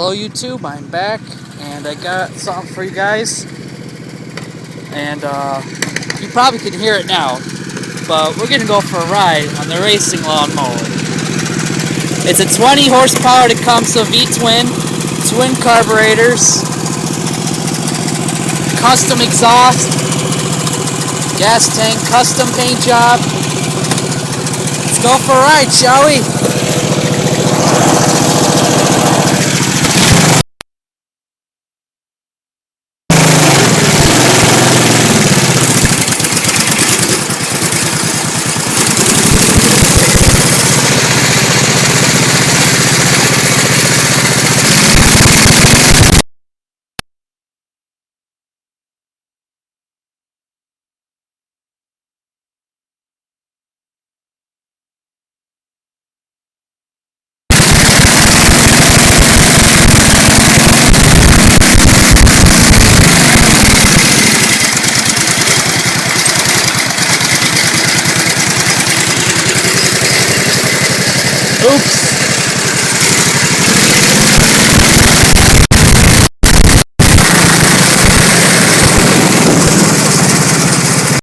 Hello YouTube, I'm back and I got something for you guys, and you probably can hear it now, but we're gonna go for a ride on the racing lawnmower. It's a 20 horsepower Tecumseh vtwin, twin carburetors, custom exhaust, gas tank, custom paint job. Let's go for a ride, shall we?